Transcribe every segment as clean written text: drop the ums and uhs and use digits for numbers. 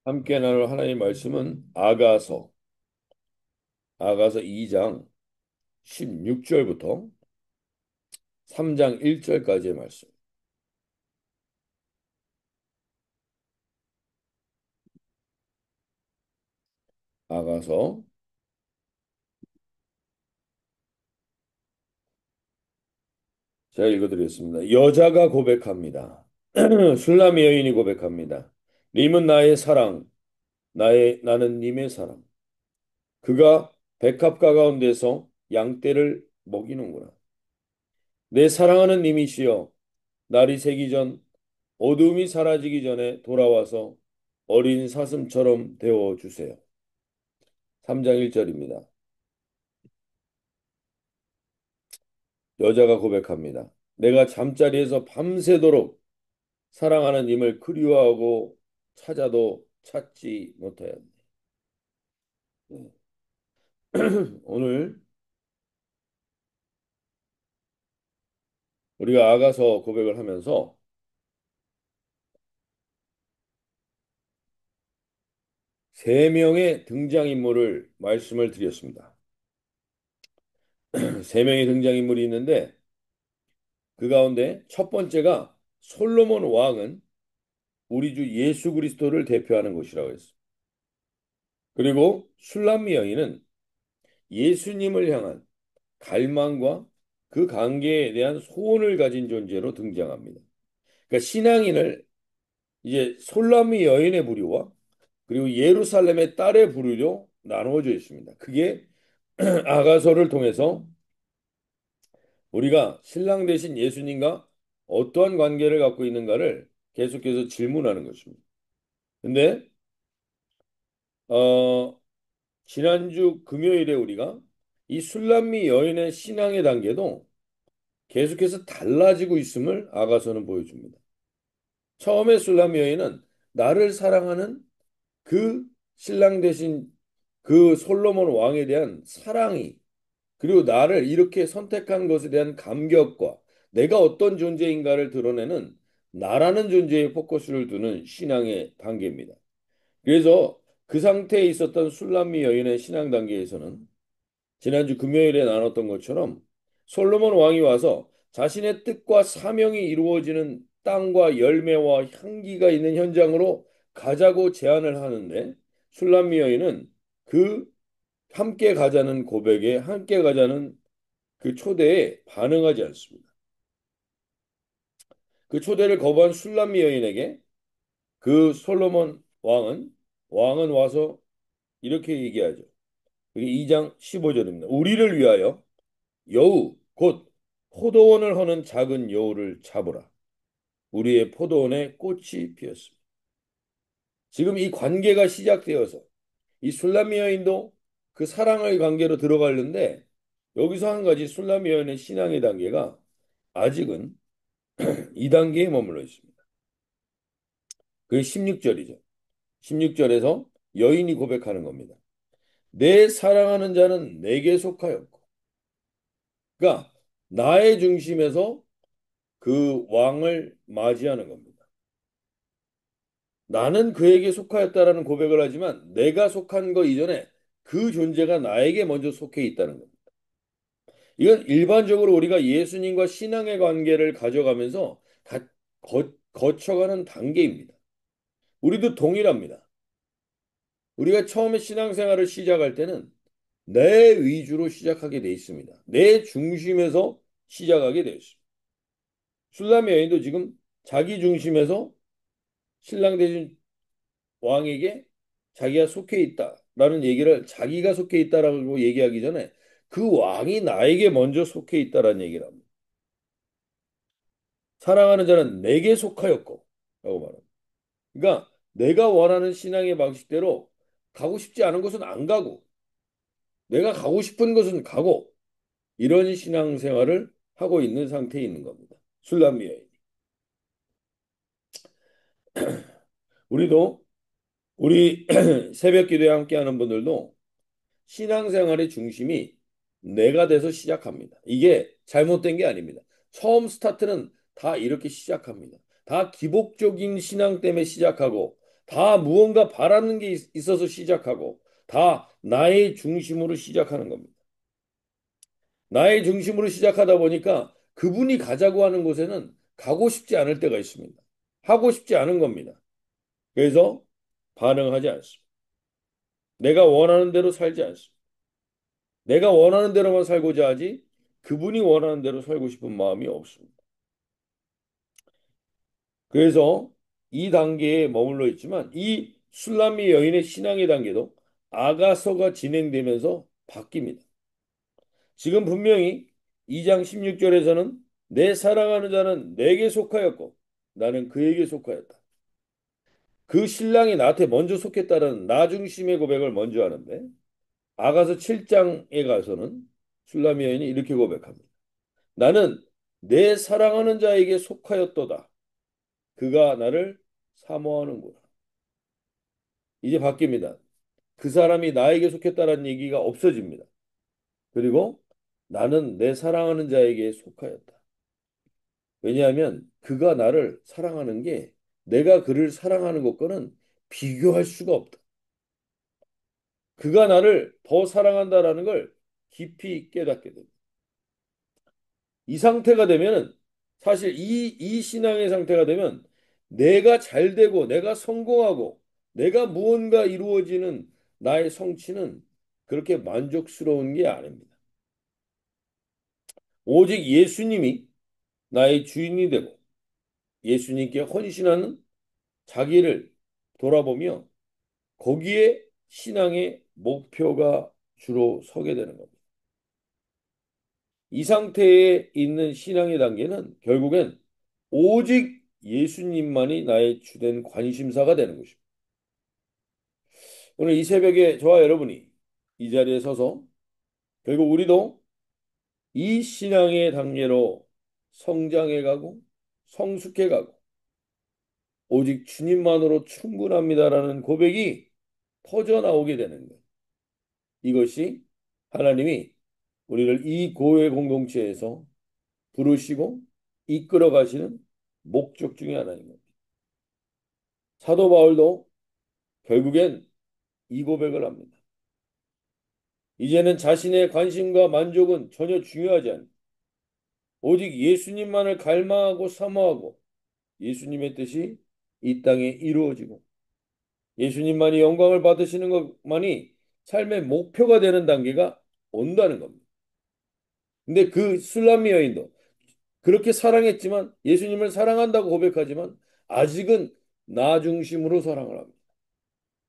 함께 나눌 하나님의 말씀은 아가서 2장 16절부터 3장 1절까지의 말씀. 아가서 제가 읽어드리겠습니다. 여자가 고백합니다. 술람 여인이 고백합니다. 님은 나의 사랑, 나는 님의 사랑. 그가 백합가 가운데서 양떼를 먹이는구나. 내 사랑하는 님이시여, 날이 새기 전 어둠이 사라지기 전에 돌아와서 어린 사슴처럼 되어 주세요. 3장 1절입니다. 여자가 고백합니다. 내가 잠자리에서 밤새도록 사랑하는 님을 그리워하고 찾아도 찾지 못하였네. 네. 오늘 우리가 아가서 고백을 하면서 세 명의 등장인물을 말씀을 드렸습니다. 세 명의 등장인물이 있는데 그 가운데 첫 번째가 솔로몬 왕은 우리 주 예수 그리스도를 대표하는 것이라고 했습니다. 그리고 술람미 여인은 예수님을 향한 갈망과 그 관계에 대한 소원을 가진 존재로 등장합니다. 그러니까 신앙인을 이제 솔라미 여인의 부류와 그리고 예루살렘의 딸의 부류로 나누어져 있습니다. 그게 아가서를 통해서 우리가 신랑 대신 예수님과 어떠한 관계를 갖고 있는가를 계속해서 질문하는 것입니다. 근데 어, 지난주 금요일에 우리가 이 술람미 여인의 신앙의 단계도 계속해서 달라지고 있음을 아가서는 보여줍니다. 처음에 술람 여인은 나를 사랑하는 그 신랑 대신 그 솔로몬 왕에 대한 사랑이 그리고 나를 이렇게 선택한 것에 대한 감격과 내가 어떤 존재인가를 드러내는 나라는 존재에 포커스를 두는 신앙의 단계입니다. 그래서 그 상태에 있었던 술람미 여인의 신앙 단계에서는 지난주 금요일에 나눴던 것처럼 솔로몬 왕이 와서 자신의 뜻과 사명이 이루어지는 땅과 열매와 향기가 있는 현장으로 가자고 제안을 하는데 술람미 여인은 그 함께 가자는 고백에 함께 가자는 그 초대에 반응하지 않습니다. 그 초대를 거부한 술람미 여인에게 그 솔로몬 왕은 와서 이렇게 얘기하죠. 그게 2장 15절입니다. 우리를 위하여 여우 곧 포도원을 허는 작은 여우를 잡으라. 우리의 포도원에 꽃이 피었습니다. 지금 이 관계가 시작되어서 이 술람미 여인도 그 사랑의 관계로 들어가려는데 여기서 한 가지 술람미 여인의 신앙의 단계가 아직은 이 단계에 머물러 있습니다. 그게 16절이죠. 16절에서 여인이 고백하는 겁니다. 내 사랑하는 자는 내게 속하였고 그러니까 나의 중심에서 그 왕을 맞이하는 겁니다. 나는 그에게 속하였다라는 고백을 하지만 내가 속한 거 이전에 그 존재가 나에게 먼저 속해 있다는 겁니다. 이건 일반적으로 우리가 예수님과 신앙의 관계를 가져가면서 거쳐가는 단계입니다. 우리도 동일합니다. 우리가 처음에 신앙생활을 시작할 때는 내 위주로 시작하게 돼 있습니다. 내 중심에서 시작하게 돼 있습니다. 술람 여인도 지금 자기 중심에서 신랑 대신 왕에게 자기가 속해 있다라는 얘기를 자기가 속해 있다라고 얘기하기 전에 그 왕이 나에게 먼저 속해 있다라는 얘기를 합니다. 사랑하는 자는 내게 속하였고 라고 말합니다. 그러니까 내가 원하는 신앙의 방식대로 가고 싶지 않은 곳은 안 가고 내가 가고 싶은 곳은 가고 이런 신앙생활을 하고 있는 상태에 있는 겁니다. 술람미 여인. 우리도 우리 새벽 기도에 함께하는 분들도 신앙생활의 중심이 내가 돼서 시작합니다. 이게 잘못된 게 아닙니다. 처음 스타트는 다 이렇게 시작합니다. 다 기복적인 신앙 때문에 시작하고 다 무언가 바라는 게 있어서 시작하고 다 나의 중심으로 시작하는 겁니다. 나의 중심으로 시작하다 보니까 그분이 가자고 하는 곳에는 가고 싶지 않을 때가 있습니다. 하고 싶지 않은 겁니다. 그래서 반응하지 않습니다. 내가 원하는 대로 살지 않습니다. 내가 원하는 대로만 살고자 하지 그분이 원하는 대로 살고 싶은 마음이 없습니다. 그래서 이 단계에 머물러 있지만 이 술람미 여인의 신앙의 단계도 아가서가 진행되면서 바뀝니다. 지금 분명히 2장 16절에서는 내 사랑하는 자는 내게 속하였고 나는 그에게 속하였다. 그 신랑이 나한테 먼저 속했다는 나 중심의 고백을 먼저 하는데 아가서 7장에 가서는 술람미 여인이 이렇게 고백합니다. 나는 내 사랑하는 자에게 속하였도다. 그가 나를 사모하는구나. 이제 바뀝니다. 그 사람이 나에게 속했다는 얘기가 없어집니다. 그리고 나는 내 사랑하는 자에게 속하였다. 왜냐하면 그가 나를 사랑하는 게 내가 그를 사랑하는 것과는 비교할 수가 없다. 그가 나를 더 사랑한다라는 걸 깊이 깨닫게 됩니다. 이 상태가 되면 사실 이 신앙의 상태가 되면 내가 잘 되고 내가 성공하고 내가 무언가 이루어지는 나의 성취는 그렇게 만족스러운 게 아닙니다. 오직 예수님이 나의 주인이 되고 예수님께 헌신하는 자기를 돌아보며 거기에 신앙의 목표가 주로 서게 되는 겁니다. 이 상태에 있는 신앙의 단계는 결국엔 오직 예수님만이 나의 주된 관심사가 되는 것입니다. 오늘 이 새벽에 저와 여러분이 이 자리에 서서 결국 우리도 이 신앙의 단계로 성장해 가고 성숙해 가고 오직 주님만으로 충분합니다라는 고백이 터져 나오게 되는 거예요. 이것이 하나님이 우리를 이 교회 공동체에서 부르시고 이끌어 가시는 목적 중에 하나인 겁니다. 사도 바울도 결국엔 이 고백을 합니다. 이제는 자신의 관심과 만족은 전혀 중요하지 않다. 오직 예수님만을 갈망하고 사모하고 예수님의 뜻이 이 땅에 이루어지고 예수님만이 영광을 받으시는 것만이 삶의 목표가 되는 단계가 온다는 겁니다. 근데 그 술람미 여인도 그렇게 사랑했지만 예수님을 사랑한다고 고백하지만 아직은 나 중심으로 사랑을 합니다.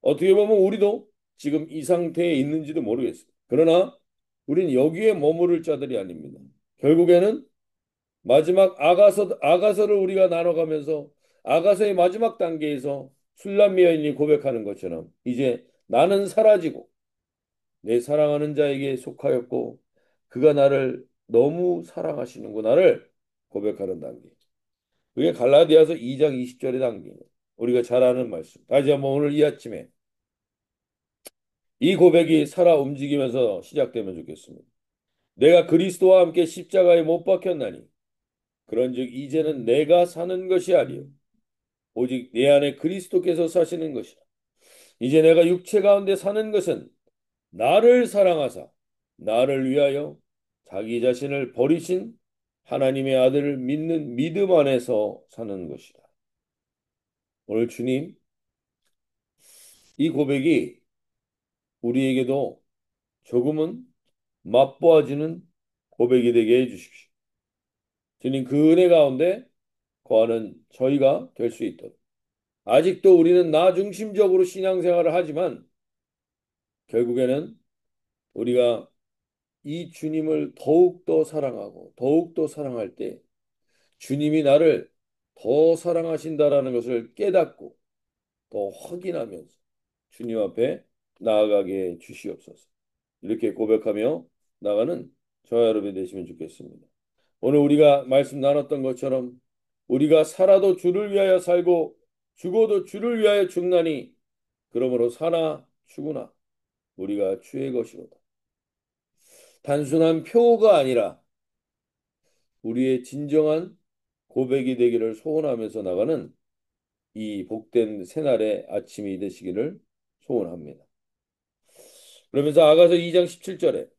어떻게 보면 우리도 지금 이 상태에 있는지도 모르겠어요. 그러나 우린 여기에 머무를 자들이 아닙니다. 결국에는 마지막 아가서를 우리가 나눠가면서 아가서의 마지막 단계에서 술람미 여인이 고백하는 것처럼 이제 나는 사라지고 내 사랑하는 자에게 속하였고 그가 나를 너무 사랑하시는구나를 고백하는 단계. 그게 갈라디아서 2장 20절의 단계입니다. 우리가 잘 아는 말씀. 다시 한번 오늘 이 아침에 이 고백이 살아 움직이면서 시작되면 좋겠습니다. 내가 그리스도와 함께 십자가에 못 박혔나니 그런즉 이제는 내가 사는 것이 아니요 오직 내 안에 그리스도께서 사시는 것이라. 이제 내가 육체 가운데 사는 것은 나를 사랑하사 나를 위하여 자기 자신을 버리신 하나님의 아들을 믿는 믿음 안에서 사는 것이다. 오늘 주님 이 고백이 우리에게도 조금은 맛보아지는 고백이 되게 해주십시오. 주님 그 은혜 가운데 거하는 저희가 될 수 있도록. 아직도 우리는 나 중심적으로 신앙생활을 하지만 결국에는 우리가 이 주님을 더욱더 사랑하고 더욱더 사랑할 때 주님이 나를 더 사랑하신다라는 것을 깨닫고 더 확인하면서 주님 앞에 나아가게 주시옵소서. 이렇게 고백하며 나가는 저와 여러분이 되시면 좋겠습니다. 오늘 우리가 말씀 나눴던 것처럼 우리가 살아도 주를 위하여 살고 죽어도 주를 위하여 죽나니 그러므로 사나 죽으나 우리가 주의 것이로다. 단순한 표가 아니라 우리의 진정한 고백이 되기를 소원하면서 나가는 이 복된 새날의 아침이 되시기를 소원합니다. 그러면서 아가서 2장 17절에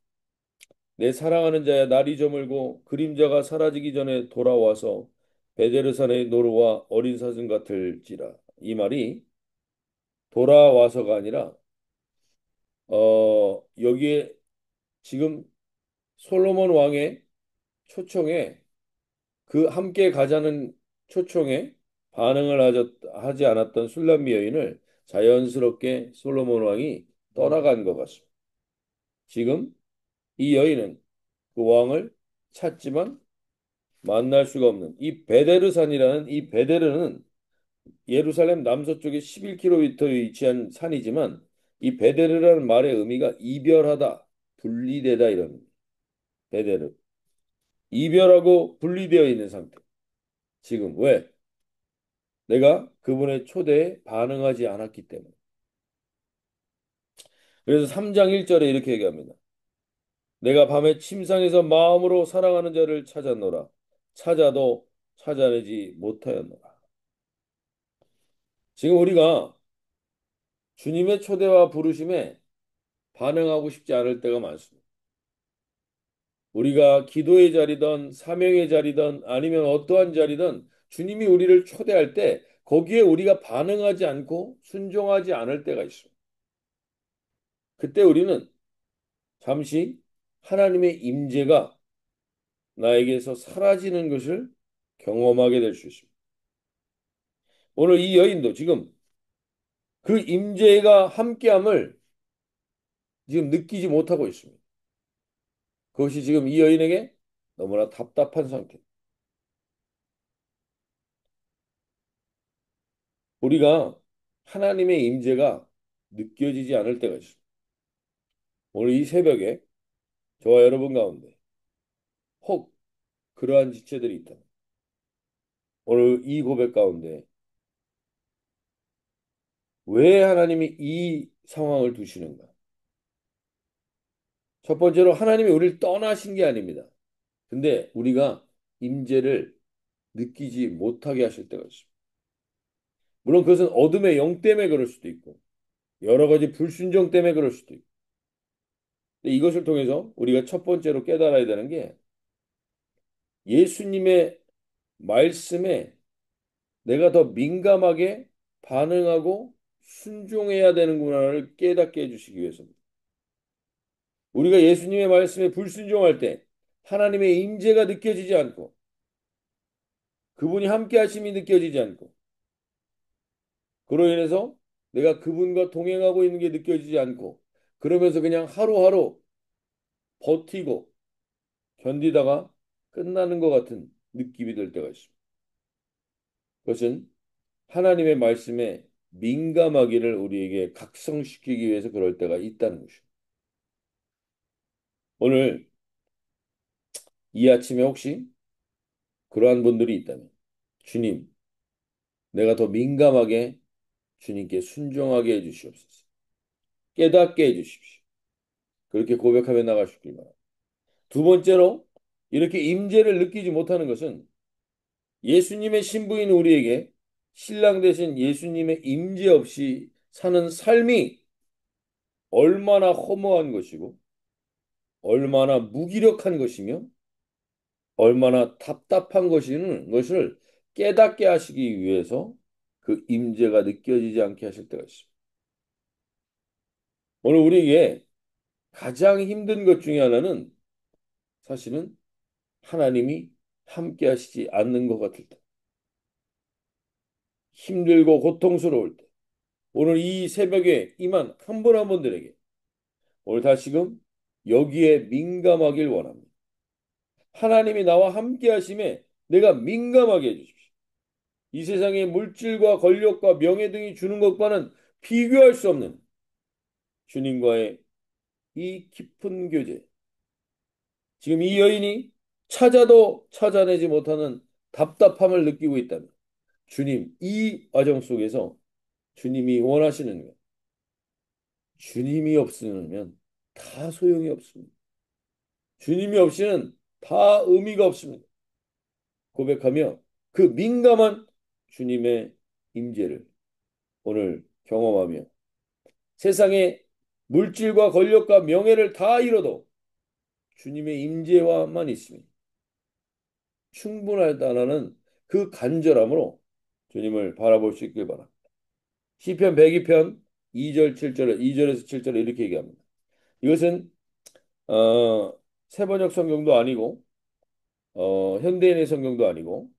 내 사랑하는 자야 날이 저물고 그림자가 사라지기 전에 돌아와서 베데르산의 노루와 어린 사슴 같을지라. 이 말이 돌아와서가 아니라 여기에 지금 솔로몬 왕의 초청에 그 함께 가자는 초청에 반응을 하지 않았던 술람미 여인을 자연스럽게 솔로몬 왕이 떠나간 것 같습니다. 지금 이 여인은 그 왕을 찾지만 만날 수가 없는 이 베데르산이라는 이 베데르는 예루살렘 남서쪽에 11km에 위치한 산이지만 이 베데르라는 말의 의미가 이별하다, 분리되다 이런 베데르. 이별하고 분리되어 있는 상태. 지금 왜? 내가 그분의 초대에 반응하지 않았기 때문에. 그래서 3장 1절에 이렇게 얘기합니다. 내가 밤에 침상에서 마음으로 사랑하는 자를 찾았노라. 찾아도 찾아내지 못하였노라. 지금 우리가 주님의 초대와 부르심에 반응하고 싶지 않을 때가 많습니다. 우리가 기도의 자리든 사명의 자리든 아니면 어떠한 자리든 주님이 우리를 초대할 때 거기에 우리가 반응하지 않고 순종하지 않을 때가 있습니다. 그때 우리는 잠시 하나님의 임재가 나에게서 사라지는 것을 경험하게 될 수 있습니다. 오늘 이 여인도 지금 그 임재가 함께함을 지금 느끼지 못하고 있습니다. 그것이 지금 이 여인에게 너무나 답답한 상태. 우리가 하나님의 임재가 느껴지지 않을 때가 있습니다. 오늘 이 새벽에 저와 여러분 가운데 혹 그러한 지체들이 있다. 오늘 이 고백 가운데 왜 하나님이 이 상황을 두시는가? 첫 번째로 하나님이 우리를 떠나신 게 아닙니다. 근데 우리가 임재를 느끼지 못하게 하실 때가 있습니다. 물론 그것은 어둠의 영 때문에 그럴 수도 있고 여러 가지 불순종 때문에 그럴 수도 있고 근데 이것을 통해서 우리가 첫 번째로 깨달아야 되는 게 예수님의 말씀에 내가 더 민감하게 반응하고 순종해야 되는구나를 깨닫게 해주시기 위해서입니다. 우리가 예수님의 말씀에 불순종할 때 하나님의 임재가 느껴지지 않고 그분이 함께 하심이 느껴지지 않고 그로 인해서 내가 그분과 동행하고 있는 게 느껴지지 않고 그러면서 그냥 하루하루 버티고 견디다가 끝나는 것 같은 느낌이 들 때가 있습니다. 그것은 하나님의 말씀에 민감하기를 우리에게 각성시키기 위해서 그럴 때가 있다는 것입니다. 오늘 이 아침에 혹시 그러한 분들이 있다면 주님, 내가 더 민감하게 주님께 순종하게 해주시옵소서. 깨닫게 해주십시오. 그렇게 고백하며 나가시길 바랍니다. 두 번째로 이렇게 임재를 느끼지 못하는 것은 예수님의 신부인 우리에게 신랑 되신 예수님의 임재 없이 사는 삶이 얼마나 허무한 것이고 얼마나 무기력한 것이며 얼마나 답답한 것이는 것을 깨닫게 하시기 위해서 그 임재가 느껴지지 않게 하실 때가 있습니다. 오늘 우리에게 가장 힘든 것 중에 하나는 사실은 하나님이 함께 하시지 않는 것 같을 때, 힘들고 고통스러울 때, 오늘 이 새벽에 임한 한 분 한 분들에게 오늘 다시금 여기에 민감하길 원합니다. 하나님이 나와 함께 하심에 내가 민감하게 해주십시오. 이 세상의 물질과 권력과 명예 등이 주는 것과는 비교할 수 없는 주님과의 이 깊은 교제. 지금 이 여인이 찾아도 찾아내지 못하는 답답함을 느끼고 있다면 주님, 이 과정 속에서 주님이 원하시는 것, 주님이 없으면 다 소용이 없습니다. 주님이 없이는 다 의미가 없습니다. 고백하며 그 민감한 주님의 임재를 오늘 경험하며 세상의 물질과 권력과 명예를 다 잃어도 주님의 임재와만 있으면 충분하다는 그 간절함으로 주님을 바라볼 수 있길 바랍니다. 시편 102편 2절 7절 2절에서 7절에 이렇게 얘기합니다. 이것은 세번역 성경도 아니고 현대인의 성경도 아니고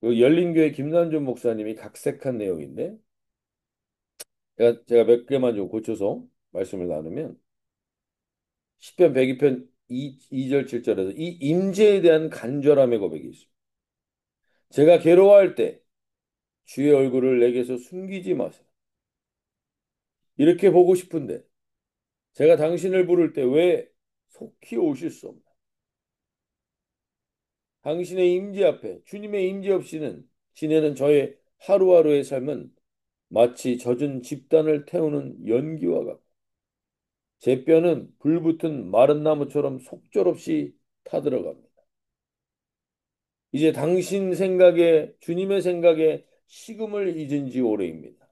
그 열린교회 김난준 목사님이 각색한 내용인데 제가 몇 개만 좀 고쳐서 말씀을 나누면 시편 102편 2절 7절에서 이 임재에 대한 간절함의 고백이 있습니다. 제가 괴로워할 때 주의 얼굴을 내게서 숨기지 마세요. 이렇게 보고 싶은데 제가 당신을 부를 때 왜 속히 오실 수 없나? 당신의 임재 앞에 주님의 임재 없이는 지내는 저의 하루하루의 삶은 마치 젖은 집단을 태우는 연기와 같고 제 뼈는 불붙은 마른 나무처럼 속절없이 타들어갑니다. 이제 당신 생각에 주님의 생각에 식음을 잊은 지 오래입니다.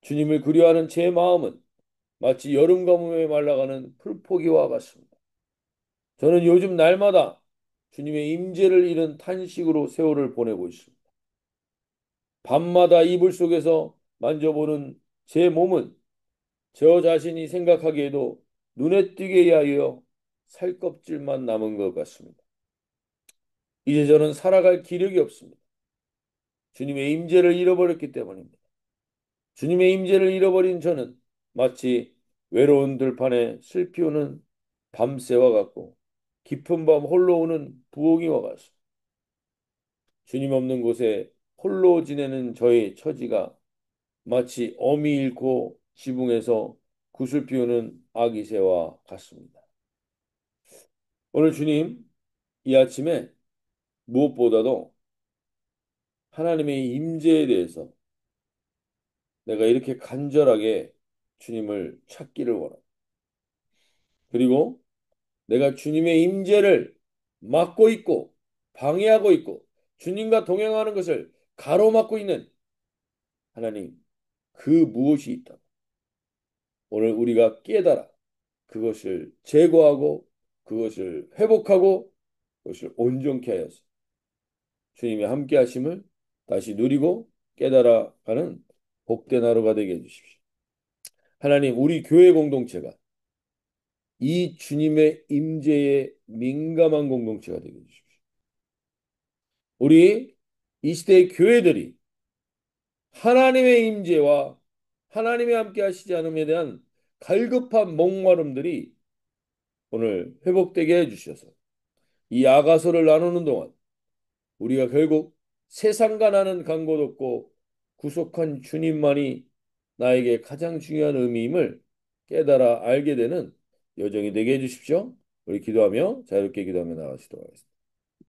주님을 그리워하는 제 마음은 마치 여름 가뭄에 말라가는 풀포기와 같습니다. 저는 요즘 날마다 주님의 임재를 잃은 탄식으로 세월을 보내고 있습니다. 밤마다 이불 속에서 만져보는 제 몸은 저 자신이 생각하기에도 눈에 띄게 하여 살껍질만 남은 것 같습니다. 이제 저는 살아갈 기력이 없습니다. 주님의 임재를 잃어버렸기 때문입니다. 주님의 임재를 잃어버린 저는 마치 외로운 들판에 슬피 오는 밤새와 같고 깊은 밤 홀로 오는 부엉이와 같습니다. 주님 없는 곳에 홀로 지내는 저의 처지가 마치 어미 잃고 지붕에서 구슬 피우는 아기 새와 같습니다. 오늘 주님 이 아침에 무엇보다도 하나님의 임재에 대해서 내가 이렇게 간절하게 주님을 찾기를 원합니다. 그리고 내가 주님의 임재를 막고 있고 방해하고 있고 주님과 동행하는 것을 가로막고 있는 하나님 그 무엇이 있다. 오늘 우리가 깨달아 그것을 제거하고 그것을 회복하고 그것을 온전케 하여서 주님의 함께 하심을 다시 누리고 깨달아가는 복된 하루가 되게 해주십시오. 하나님 우리 교회 공동체가 이 주님의 임재에 민감한 공동체가 되게 해주십시오. 우리 이 시대의 교회들이 하나님의 임재와 하나님의 함께 하시지 않음에 대한 갈급한 목마름들이 오늘 회복되게 해주셔서 이 아가서를 나누는 동안 우리가 결국 세상과 나는 간 곳 없고 구속한 주님만이 나에게 가장 중요한 의미임을 깨달아 알게 되는 여정이 되게 해주십시오. 우리 기도하며 자유롭게 기도하며 나가시도록 하겠습니다.